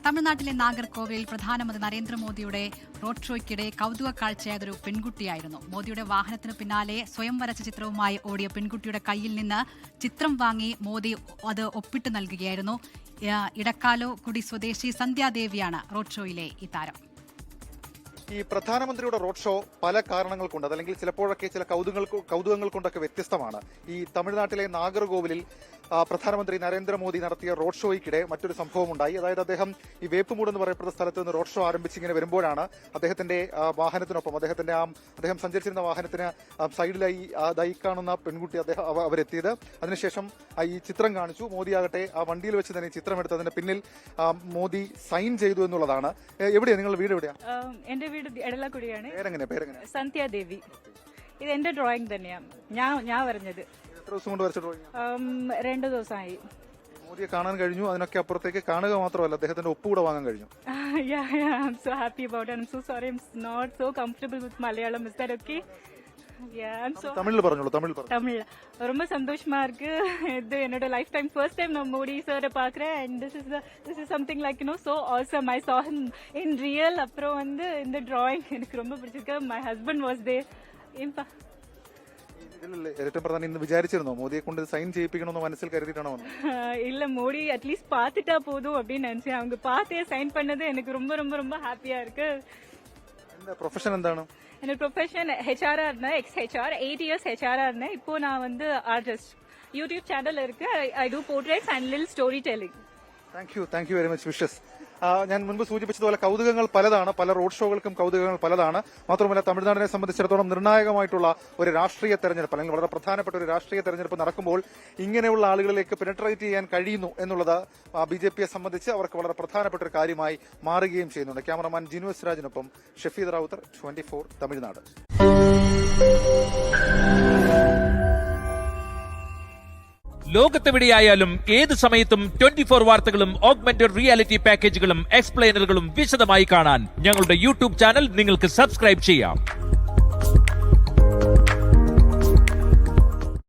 തമിഴ്നാട്ടിലെ നാഗർകോവിലിൽ പ്രധാനമന്ത്രി നരേന്ദ്രമോദിയുടെ റോഡ് ഷോയ്ക്കിടെ കൗതുക കാഴ്ചയായതൊരു പെൺകുട്ടിയായിരുന്നു. മോദിയുടെ വാഹനത്തിന് പിന്നാലെ സ്വയം വരച്ച ചിത്രവുമായി ഓടിയ പെൺകുട്ടിയുടെ കയ്യിൽ നിന്ന് ചിത്രം വാങ്ങി മോദി അത് ഒപ്പിട്ട് നൽകുകയായിരുന്നു. ഇടക്കാലോക്കുടി സ്വദേശി സന്ധ്യാദേവിയാണ് റോഡ് ഷോയിലെ ഈ താരം. ഈ പ്രധാനമന്ത്രിയുടെ റോഡ് ഷോ പല കാരണങ്ങൾ കൊണ്ട് അതല്ലെങ്കിൽ ചിലപ്പോഴൊക്കെ ചില കൗതുകങ്ങൾ കൊണ്ടൊക്കെ വ്യത്യസ്തമാണ്. ഈ തമിഴ്നാട്ടിലെ നാഗർകോവിലിൽ പ്രധാനമന്ത്രി നരേന്ദ്രമോദി നടത്തിയ റോഡ് ഷോയ്ക്കിടെ മറ്റൊരു സംഭവം ഉണ്ടായി. അതായത് അദ്ദേഹം ഈ വേപ്പുമൂട് എന്ന് പറയപ്പെടുന്ന സ്ഥലത്ത് നിന്ന് റോഡ് ഷോ ആരംഭിച്ച് ഇങ്ങനെ വരുമ്പോഴാണ് അദ്ദേഹത്തിന്റെ വാഹനത്തിനൊപ്പം അദ്ദേഹം സഞ്ചരിച്ചിരുന്ന വാഹനത്തിന് സൈഡിലായി ഈ കാണുന്ന പെൺകുട്ടി അവരെത്തിയത്. അതിനുശേഷം ഈ ചിത്രം കാണിച്ചു. മോദിയാകട്ടെ ആ വണ്ടിയിൽ വെച്ച് തന്നെ ചിത്രമെടുത്ത് അതിന്റെ പിന്നിൽ മോദി സൈൻ ചെയ്തു എന്നുള്ളതാണ്. എവിടെയാണ് നിങ്ങളുടെ വീട്? എവിടെയാണ്? എന്റെ വീട് എടലാക്കുടിയാണ്. പേരെങ്ങനെ? സന്ധ്യാദേവി. ഇത് എന്റെ ഡ്രോയിങ് തന്നെയാണ്. ഞാൻ വരഞ്ഞത്. എത്ര ദിവസം കൊണ്ട് വരച്ച ഡ്രോയിങ്? 2 ദിവസമായി. മോദിയെ കാണാൻ കഴിഞ്ഞു. അതിനൊക്കെ അപ്പുറത്തേക്ക് കാണുക മാത്രമല്ല, അദ്ദേഹത്തിന്റെ ഒപ്പ് കൂടെ വാങ്ങാൻ കഴിഞ്ഞു. I'm so happy about it. I'm so sorry. I'm not so comfortable with Malayalam. Is that okay? தமிழ்ல പറഞ്ഞോളൂ. தமிழ் ரொம்ப சந்தோஷமா இருக்கு. இது என்னோட லைஃப் டைம் ஃபர்ஸ்ட் டைம் நான் மோடி சாரை பார்க்குறேன். And this is something like so awesome. I saw him in real. அப்புறம் வந்து இந்த drawing எனக்கு ரொம்ப பிடிச்சிருக்கு. My husband was there. ഏറ്റവും പ്രധാനം ഇന്ന് വിചാരിച്ചിരുന്നോ മോദിയെ കൊണ്ട് സൈൻ ചെയ്യിപ്പിക്കണമെന്ന് മനസ്സിൽ കരുതിയിട്ടാണോ? இல்ல மோடி அட்லீஸ்ட் பார்த்துட்டா போதும் அப்படின்னு நினைச்சேன். அவங்க பார்த்தே சைன் பண்ணது எனக்கு ரொம்ப ரொம்ப ரொம்ப ஹாப்பியா இருக்கு. പ്രൊഫഷൻ എന്താണ്? என்னோட ப்ரொஃபஷன் ஹெச்ஆரா இருந்தேன். எக்ஸ்-ஹெச்ஆர் 8 years ஹெச்ஆரா இருந்தேன். இப்போ நான் வந்து ஆர்டிஸ்ட். யூடியூப் சேனல் இருக்கு. I do portraits and little story telling. Thank you very much. Wishes. ഞാൻ മുൻപ് സൂചിപ്പിച്ചതുപോലെ കൗതുകങ്ങൾ പലതാണ്. പല റോഡ് ഷോകൾക്കും കൗതുകങ്ങൾ പലതാണ്. മാത്രമല്ല തമിഴ്നാടിനെ സംബന്ധിച്ചിടത്തോളം നിർണായകമായിട്ടുള്ള ഒരു രാഷ്ട്രീയ തെരഞ്ഞെടുപ്പ് അല്ലെങ്കിൽ വളരെ പ്രധാനപ്പെട്ട ഒരു രാഷ്ട്രീയ തെരഞ്ഞെടുപ്പ് നടക്കുമ്പോൾ ഇങ്ങനെയുള്ള ആളുകളിലേക്ക് പെനട്രേറ്റ് ചെയ്യാൻ കഴിയുന്നു എന്നുള്ളത് ബിജെപിയെ സംബന്ധിച്ച് അവർക്ക് വളരെ പ്രധാനപ്പെട്ട ഒരു കാര്യമായി മാറുകയും ചെയ്യുന്നുണ്ട്. ക്യാമറമാൻ ജിനു എസ് രാജിനൊപ്പം ഷഫീദ് റാവുത്തർ, 24 തമിഴ്നാട്. ലോകത്തെവിടെയായാലും ഏത് സമയത്തും 24 വാർത്തകളും ഓഗ്മെന്റഡ് റിയാലിറ്റി പാക്കേജുകളും എക്സ്പ്ലെയിനറുകളും വിശദമായി കാണാൻ ഞങ്ങളുടെ യൂട്യൂബ് ചാനൽ നിങ്ങൾക്ക് സബ്സ്ക്രൈബ് ചെയ്യാം.